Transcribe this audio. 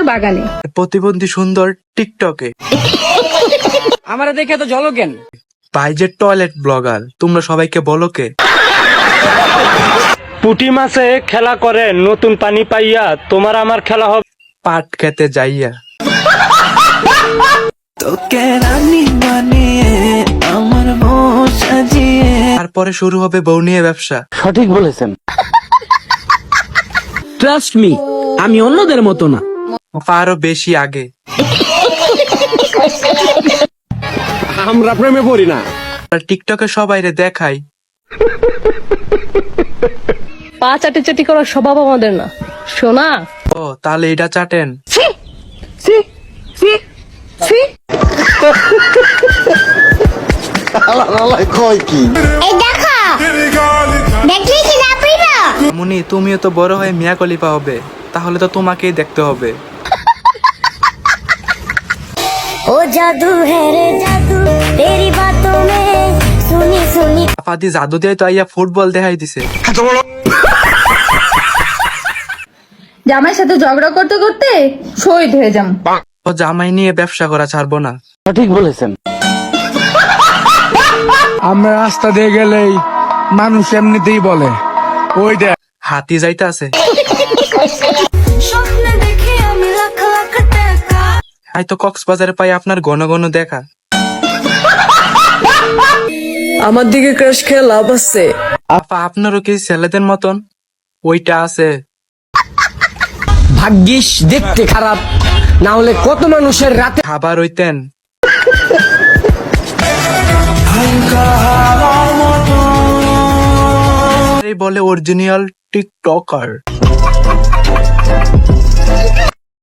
বাগানে, প্রতিবন্ধী সুন্দর টিকটকে, আমারা দেখে তো জলো কেন? বাইজের টয়লেট ব্লগার, তোমরা সবাইকে বলো কে? পুঁটি মাছে খেলা করে নতুন পানি পাইয়া, তোমার আমার খেলা হবে পাট খেতে যাইয়া। তোকে রানী বানিয়ে আমার বউ সাজিয়ে। তারপরে শুরু হবে বউ নিয়ে ব্যবসা। সঠিক বলেছেন। ট্রাস্ট মি, আমি অন্যদের মতো না। আরো বেশি আগে। আমরা প্রেমে পড়ি না। টিকটকে সবাইরে দেখাই, পা চাটি চাটি করার স্বভাব আমাদের না, শোনা। ও তাহলে এটা চাটেন। মুনি, তুমিও তো বড় হয়ে মিয়া খলিফা হবে, তাহলে তো তোমাকেই দেখতে হবে। ओ जादू है रे जादू तेरी बातों में सुनी सुनी। আপাদি জাদু দিয়ে তো আইয়া ফুটবল দেখাই দিছে। জামাইয়ের সাথে ঝগড়া করতে করতে শহীদ হয়ে যাম। ও জামাই নিয়ে ব্যবসা করা ছাড়বো না। সঠিক বলেছেন। আমরা রাস্তা দিয়ে গেলেই মানুষ এমনিতেই বলে ওই দেখ হাতি যাইতে আছে। স্বপ্নে দেখি আমি লাখ লাখ টাকা। আই তো কক্সবাজারে পাই আপনার ঘন ঘন দেখা। আমার দিকে ক্রাশ খেয়ে লাভ আছে। আপা আপনারও কি ছেলেদের মতন ওইটা আছে? ভাগ্যিস দেখতে খারাপ, না হলে কত মানুষের রাতে খাবার হইতেন। বলে অরিজিনাল টিকটকার।